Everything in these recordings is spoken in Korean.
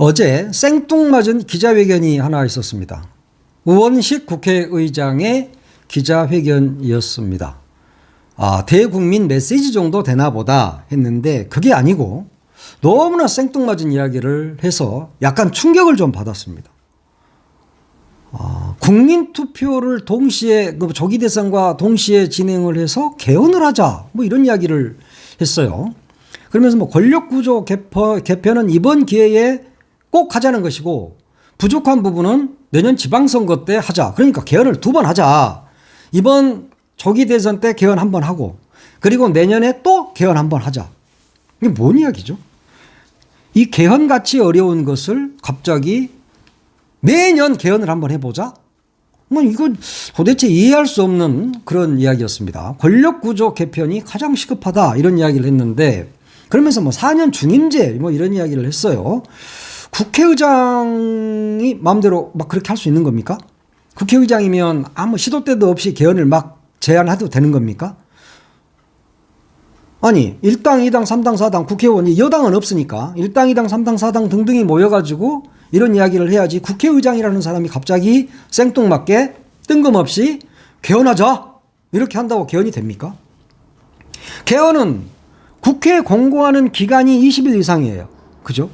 어제 생뚱맞은 기자회견이 하나 있었습니다. 우원식 국회의장의 기자회견이었습니다. 대국민 메시지 정도 되나 보다 했는데 그게 아니고 너무나 생뚱맞은 이야기를 해서 약간 충격을 좀 받았습니다. 국민투표를 동시에 조기 대선과 동시에 진행을 해서 개헌을 하자 뭐 이런 이야기를 했어요. 그러면서 뭐 권력구조 개편은 이번 기회에 꼭 하자는 것이고 부족한 부분은 내년 지방선거 때 하자. 그러니까 개헌을 2번 하자. 이번 조기 대선 때 개헌 1번 하고 그리고 내년에 또 개헌 1번 하자. 이게 뭔 이야기죠? 이 개헌같이 어려운 것을 갑자기 매년 개헌을 한번 해보자? 뭐 이거 도대체 이해할 수 없는 그런 이야기였습니다. 권력구조 개편이 가장 시급하다 이런 이야기를 했는데 그러면서 뭐 4년 중임제 뭐 이런 이야기를 했어요. 국회의장이 마음대로 막 그렇게 할 수 있는 겁니까? 국회의장이면 아무 시도 때도 없이 개헌을 막 제안해도 되는 겁니까? 아니 1당, 2당, 3당, 4당 국회의원이 여당은 없으니까 1당, 2당, 3당, 4당 등등이 모여가지고 이런 이야기를 해야지 국회의장이라는 사람이 갑자기 생뚱맞게 뜬금없이 개헌하자 이렇게 한다고 개헌이 됩니까? 개헌은 국회에 공고하는 기간이 20일 이상이에요. 그죠?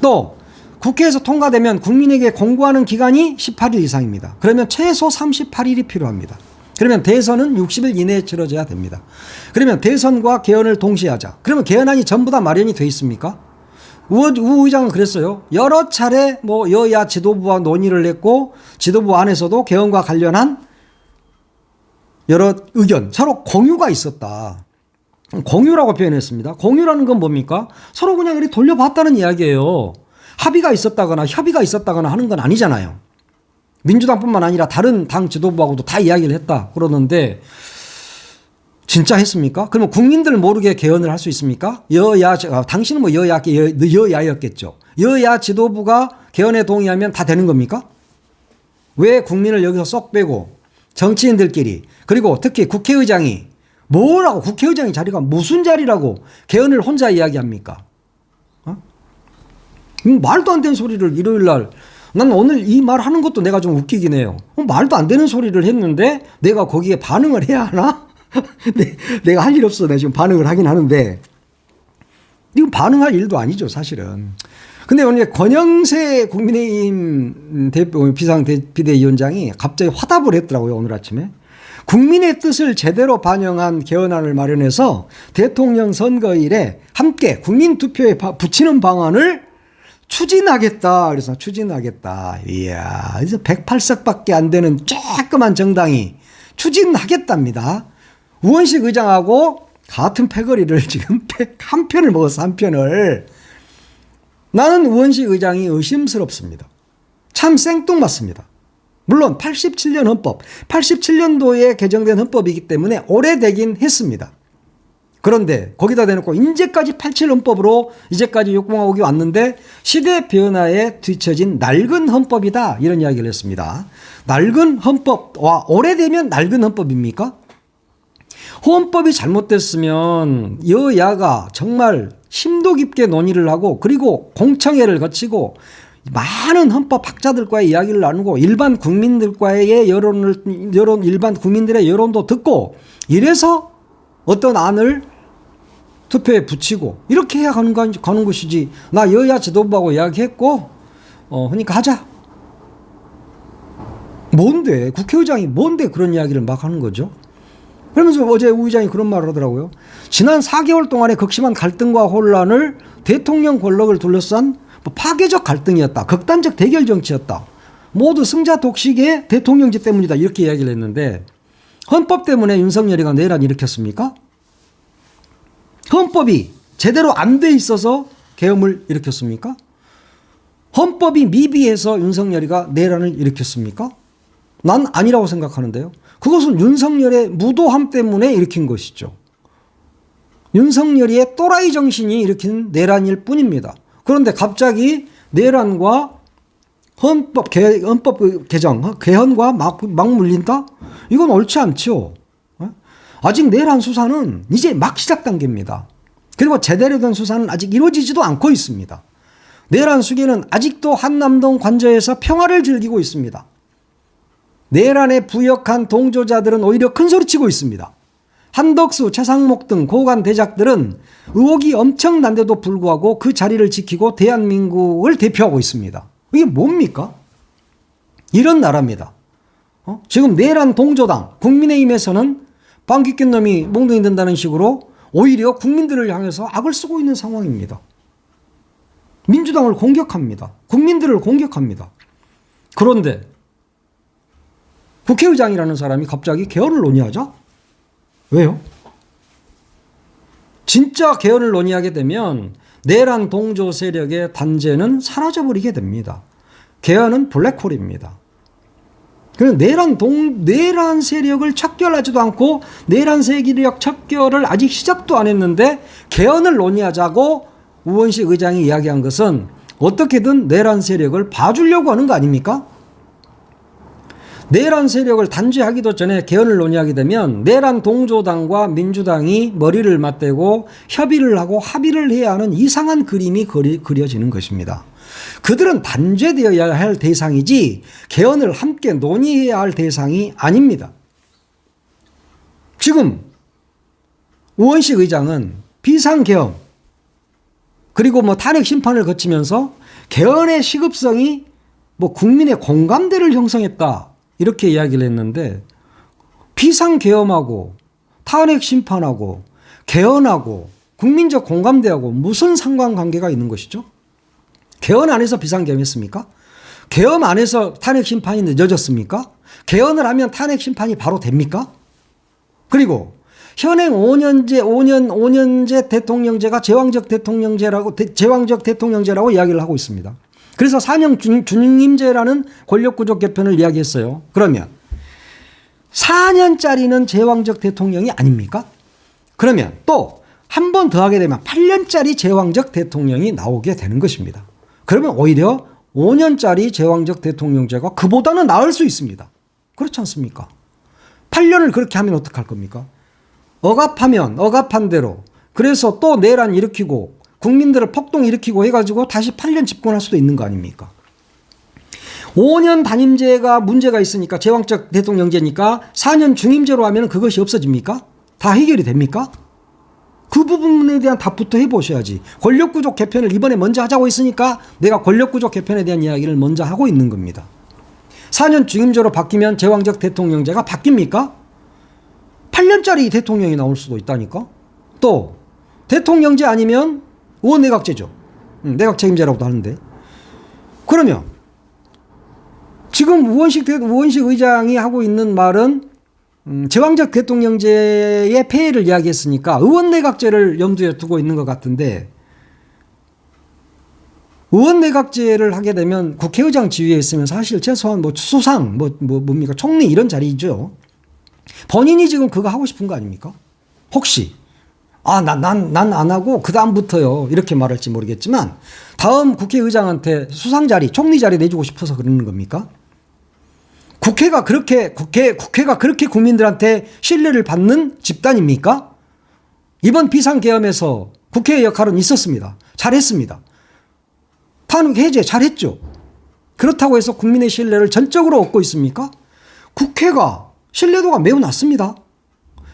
또 국회에서 통과되면 국민에게 공고하는 기간이 18일 이상입니다. 그러면 최소 38일이 필요합니다. 그러면 대선은 60일 이내에 치러져야 됩니다. 그러면 대선과 개헌을 동시에 하자. 그러면 개헌안이 전부 다 마련이 돼 있습니까? 우 의장은 그랬어요. 여러 차례 뭐 여야 지도부와 논의를 했고 지도부 안에서도 개헌과 관련한 여러 의견, 서로 공유가 있었다. 공유라고 표현했습니다. 공유라는 건 뭡니까? 서로 그냥 이렇게 돌려봤다는 이야기예요. 합의가 있었다거나 협의가 있었다거나 하는 건 아니잖아요. 민주당뿐만 아니라 다른 당 지도부하고도 다 이야기를 했다 그러는데 진짜 했습니까? 그러면 국민들 모르게 개헌을 할 수 있습니까? 당신은 뭐 여야였겠죠. 여야 지도부가 개헌에 동의하면 다 되는 겁니까? 왜 국민을 여기서 쏙 빼고 정치인들끼리 그리고 특히 국회의장이 뭐라고 국회의장의 자리가 무슨 자리라고 개헌을 혼자 이야기합니까? 말도 안 되는 소리를 일요일 날 난 오늘 이 말 하는 것도 내가 좀 웃기긴 해요. 말도 안 되는 소리를 했는데 내가 거기에 반응을 해야 하나? 내가 할 일 없어. 내가 지금 반응을 하긴 하는데 이건 반응할 일도 아니죠 사실은. 근데 오늘 권영세 국민의힘 비상비대위원장이 갑자기 화답을 했더라고요. 오늘 아침에. 국민의 뜻을 제대로 반영한 개헌안을 마련해서 대통령 선거일에 함께 국민투표에 붙이는 방안을 추진하겠다. 그래서 추진하겠다. 이야, 이제 108석밖에 안 되는 조그만 정당이 추진하겠답니다. 우원식 의장하고 같은 패거리를 지금 한 편을 먹었어. 한 편을. 나는 우원식 의장이 의심스럽습니다. 참 생뚱맞습니다. 물론 87년 헌법, 87년도에 개정된 헌법이기 때문에 오래되긴 했습니다. 그런데 거기다 대놓고 이제까지 87 헌법으로 이제까지 6공화국이 왔는데 시대 변화에 뒤처진 낡은 헌법이다 이런 이야기를 했습니다. 낡은 헌법, 오래되면 낡은 헌법입니까? 헌법이 잘못됐으면 여야가 정말 심도 깊게 논의를 하고 그리고 공청회를 거치고 많은 헌법학자들과의 이야기를 나누고 일반 국민들과의 일반 국민들의 여론도 듣고 이래서 어떤 안을 투표에 붙이고 이렇게 해야 가는 것이지. 나 여야 지도부하고 이야기했고 그러니까 하자. 뭔데 국회의장이 뭔데 그런 이야기를 막 하는 거죠. 그러면서 어제 우 의장이 그런 말을 하더라고요. 지난 4개월 동안의 극심한 갈등과 혼란을 대통령 권력을 둘러싼 파괴적 갈등이었다. 극단적 대결 정치였다. 모두 승자 독식의 대통령제 때문이다. 이렇게 이야기를 했는데 헌법 때문에 윤석열이가 내란 일으켰습니까? 헌법이 제대로 안 돼 있어서 계엄을 일으켰습니까? 헌법이 미비해서 윤석열이가 내란을 일으켰습니까? 난 아니라고 생각하는데요. 그것은 윤석열의 무도함 때문에 일으킨 것이죠. 윤석열이의 또라이 정신이 일으킨 내란일 뿐입니다. 그런데 갑자기 내란과 헌법 개정, 개헌과 막 물린다? 이건 옳지 않죠. 아직 내란 수사는 이제 막 시작 단계입니다. 그리고 제대로 된 수사는 아직 이루어지지도 않고 있습니다. 내란 수계는 아직도 한남동 관저에서 평화를 즐기고 있습니다. 내란에 부역한 동조자들은 오히려 큰소리치고 있습니다. 한덕수, 최상목 등 고관 대작들은 의혹이 엄청난데도 불구하고 그 자리를 지키고 대한민국을 대표하고 있습니다. 이게 뭡니까? 이런 나라입니다. 지금 내란 동조당 국민의힘에서는 방귀뀐 놈이 몽둥이 든다는 식으로 오히려 국민들을 향해서 악을 쓰고 있는 상황입니다. 민주당을 공격합니다. 국민들을 공격합니다. 그런데 국회의장이라는 사람이 갑자기 개헌을 논의하자? 왜요? 진짜 개헌을 논의하게 되면 내란 동조 세력의 단죄는 사라져버리게 됩니다. 개헌은 블랙홀입니다. 그래서 내란 세력을 척결하지도 않고 내란 세력 척결을 아직 시작도 안 했는데 개헌을 논의하자고 우원식 의장이 이야기한 것은 어떻게든 내란 세력을 봐주려고 하는 거 아닙니까? 내란 세력을 단죄하기도 전에 개헌을 논의하게 되면 내란 동조당과 민주당이 머리를 맞대고 협의를 하고 합의를 해야 하는 이상한 그림이 그려지는 것입니다. 그들은 단죄되어야 할 대상이지 개헌을 함께 논의해야 할 대상이 아닙니다. 지금 우원식 의장은 비상개헌 그리고 탄핵 심판을 거치면서 개헌의 시급성이 국민의 공감대를 형성했다 이렇게 이야기를 했는데 비상개헌하고 탄핵 심판하고 개헌하고 국민적 공감대하고 무슨 상관관계가 있는 것이죠? 개헌 안에서 비상개헌했습니까? 개헌 안에서 탄핵 심판이 늦어졌습니까? 개헌을 하면 탄핵 심판이 바로 됩니까? 그리고 현행 5년제 대통령제가 제왕적 대통령제라고 이야기를 하고 있습니다. 그래서 4년 중임제라는 권력구조 개편을 이야기했어요. 그러면 4년짜리는 제왕적 대통령이 아닙니까? 그러면 또 한 번 더 하게 되면 8년짜리 제왕적 대통령이 나오게 되는 것입니다. 그러면 오히려 5년짜리 제왕적 대통령제가 그보다는 나을 수 있습니다. 그렇지 않습니까? 8년을 그렇게 하면 어떡할 겁니까? 억압하면 억압한 대로 그래서 또 내란 일으키고 국민들을 폭동 일으키고 해가지고 다시 8년 집권할 수도 있는 거 아닙니까? 5년 단임제가 문제가 있으니까 제왕적 대통령제니까 4년 중임제로 하면 그것이 없어집니까? 다 해결이 됩니까? 그 부분에 대한 답부터 해보셔야지. 권력구조 개편을 이번에 먼저 하자고 했으니까 내가 권력구조 개편에 대한 이야기를 먼저 하고 있는 겁니다. 4년 중임제로 바뀌면 제왕적 대통령제가 바뀝니까? 8년짜리 대통령이 나올 수도 있다니까. 또 대통령제 아니면 의원내각제죠. 내각 책임제라고도 하는데. 그러면 지금 우원식 의장이 하고 있는 말은 제왕적 대통령제의 폐해를 이야기했으니까 의원내각제를 염두에 두고 있는 것 같은데 의원내각제를 하게 되면 국회의장 지위에 있으면 사실 최소한 수상 뭡니까 총리 이런 자리죠. 본인이 지금 그거 하고 싶은 거 아닙니까? 혹시 난 안 하고 그 다음부터요 이렇게 말할지 모르겠지만 다음 국회의장한테 수상 자리 총리 자리 내주고 싶어서 그러는 겁니까? 국회가 그렇게 국민들한테 신뢰를 받는 집단입니까? 이번 비상계엄에서 국회의 역할은 있었습니다. 잘했습니다. 탄핵 해제 잘했죠. 그렇다고 해서 국민의 신뢰를 전적으로 얻고 있습니까? 국회가 신뢰도가 매우 낮습니다.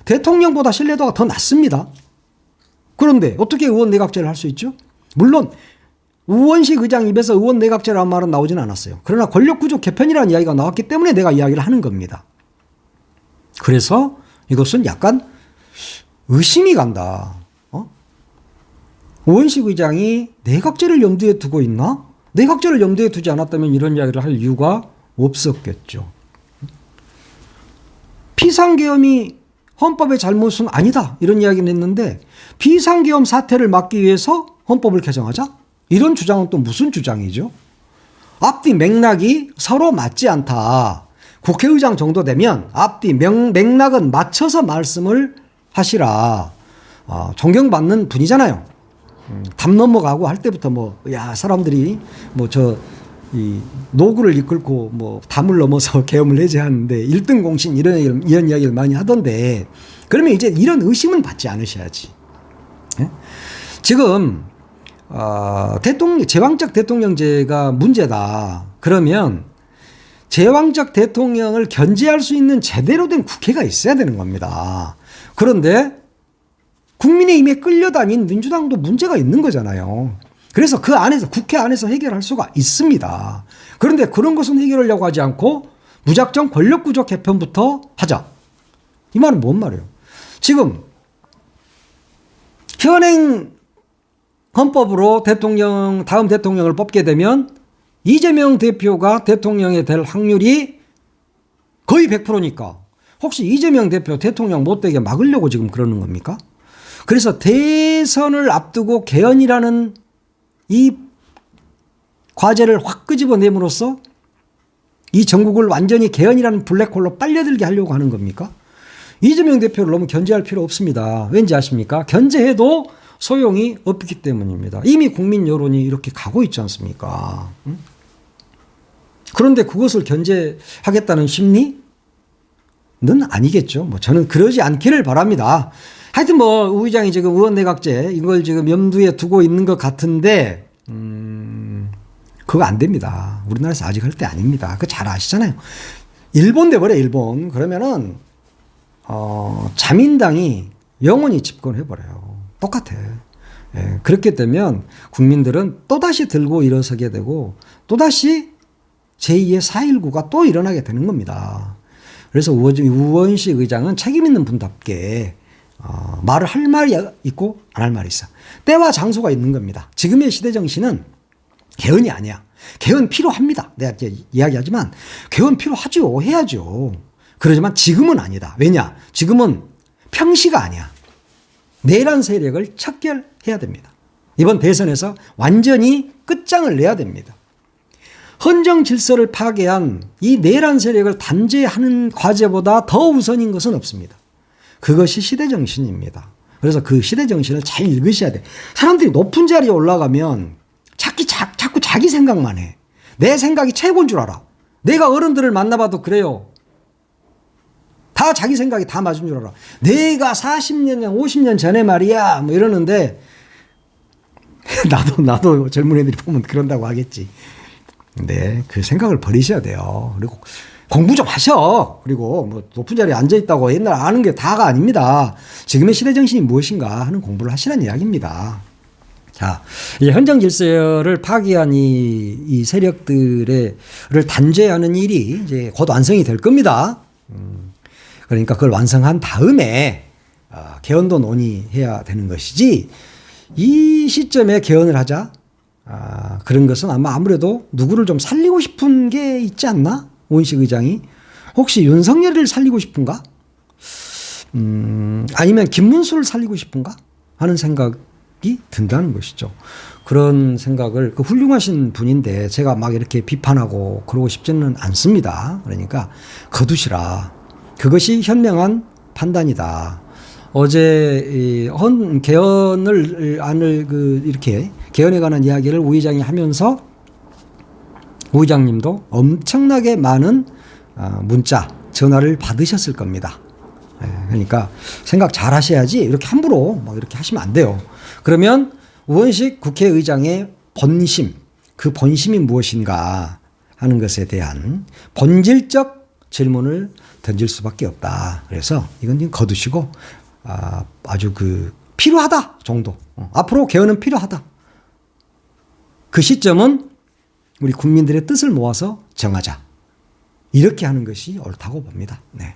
대통령보다 신뢰도가 더 낮습니다. 그런데 어떻게 의원 내각제를 할 수 있죠? 물론 우원식 의장 입에서 의원 내각제라는 말은 나오지는 않았어요. 그러나 권력구조 개편이라는 이야기가 나왔기 때문에 내가 이야기를 하는 겁니다. 그래서 이것은 약간 의심이 간다. 우원식 의장이 내각제를 염두에 두고 있나? 내각제를 염두에 두지 않았다면 이런 이야기를 할 이유가 없었겠죠. 비상계엄이 헌법의 잘못은 아니다 이런 이야기는 했는데 비상계엄 사태를 막기 위해서 헌법을 개정하자? 이런 주장은 또 무슨 주장이죠? 앞뒤 맥락이 서로 맞지 않다. 국회의장 정도 되면 앞뒤 맥락은 맞춰서 말씀을 하시라. 존경받는 분이잖아요. 담 넘어가고 할 때부터 사람들이 이 노구를 이끌고 담을 넘어서 계엄을 해제하는데 1등 공신 이런 이야기를 많이 하던데 그러면 이제 이런 의심은 받지 않으셔야지. 예? 지금 제왕적 대통령제가 문제다. 그러면 제왕적 대통령을 견제할 수 있는 제대로 된 국회가 있어야 되는 겁니다. 그런데 국민의힘에 끌려다닌 민주당도 문제가 있는 거잖아요. 그래서 그 안에서 국회 안에서 해결할 수가 있습니다. 그런데 그런 것은 해결하려고 하지 않고 무작정 권력구조 개편부터 하자. 이 말은 뭔 말이에요? 지금 현행 헌법으로 다음 대통령을 뽑게 되면 이재명 대표가 대통령이 될 확률이 거의 100%니까 혹시 이재명 대표 대통령 못 되게 막으려고 지금 그러는 겁니까? 그래서 대선을 앞두고 개헌이라는 이 과제를 확 끄집어내므로써 이 전국을 완전히 개헌이라는 블랙홀로 빨려들게 하려고 하는 겁니까? 이재명 대표를 너무 견제할 필요 없습니다. 왠지 아십니까? 견제해도 소용이 없기 때문입니다. 이미 국민 여론이 이렇게 가고 있지 않습니까? 그런데 그것을 견제하겠다는 심리는 아니겠죠. 저는 그러지 않기를 바랍니다. 하여튼 우 의장이 지금 의원내각제 이걸 지금 염두에 두고 있는 것 같은데 그거 안 됩니다. 우리나라에서 아직 할 때 아닙니다. 그거 잘 아시잖아요. 일본 돼버려 일본. 그러면은 자민당이 영원히 집권해버려요. 똑같아. 예, 그렇게 되면 국민들은 또다시 들고 일어서게 되고 또다시 제2의 4.19가 또 일어나게 되는 겁니다. 그래서 우원식 의장은 책임 있는 분답게 말을 할 말이 있고 안 할 말이 있어. 때와 장소가 있는 겁니다. 지금의 시대 정신은 개헌이 아니야. 개헌 필요합니다. 내가 이제 이야기하지만 개헌 필요하죠. 해야죠. 그러지만 지금은 아니다. 왜냐? 지금은 평시가 아니야. 내란 세력을 척결해야 됩니다. 이번 대선에서 완전히 끝장을 내야 됩니다. 헌정 질서를 파괴한 이 내란 세력을 단죄하는 과제보다 더 우선인 것은 없습니다. 그것이 시대 정신입니다. 그래서 그 시대 정신을 잘 읽으셔야 돼. 사람들이 높은 자리에 올라가면 자꾸 자기 생각만 해. 내 생각이 최고인 줄 알아. 내가 어른들을 만나봐도 그래요. 다 자기 생각이 다 맞은 줄 알아. 내가 40년, 50년 전에 말이야. 이러는데, 나도 젊은 애들이 보면 그런다고 하겠지. 근데 그 생각을 버리셔야 돼요. 그리고 공부 좀 하셔. 그리고 높은 자리에 앉아있다고 옛날 아는 게 다가 아닙니다. 지금의 시대 정신이 무엇인가 하는 공부를 하시라는 이야기입니다. 자, 이제 헌정 질서를 파괴한 이 세력들을 단죄하는 일이 이제 곧 완성이 될 겁니다. 그러니까 그걸 완성한 다음에 개헌도 논의해야 되는 것이지 이 시점에 개헌을 하자 그런 것은 아무래도 누구를 좀 살리고 싶은 게 있지 않나? 오인식 의장이 혹시 윤석열을 살리고 싶은가? 아니면 김문수를 살리고 싶은가? 하는 생각이 든다는 것이죠. 그런 생각을 훌륭하신 분인데 제가 막 이렇게 비판하고 그러고 싶지는 않습니다. 그러니까 거두시라. 그것이 현명한 판단이다. 어제 개헌을 이렇게 개헌에 관한 이야기를 우 의장이 하면서 우 의장님도 엄청나게 많은 문자, 전화를 받으셨을 겁니다. 그러니까 생각 잘 하셔야지 이렇게 함부로 막 이렇게 하시면 안 돼요. 그러면 우원식 국회의장의 본심, 그 본심이 무엇인가 하는 것에 대한 본질적 질문을 던질 수밖에 없다. 그래서 이건 좀 거두시고 아주 필요하다 정도. 앞으로 개헌은 필요하다. 그 시점은 우리 국민들의 뜻을 모아서 정하자. 이렇게 하는 것이 옳다고 봅니다. 네.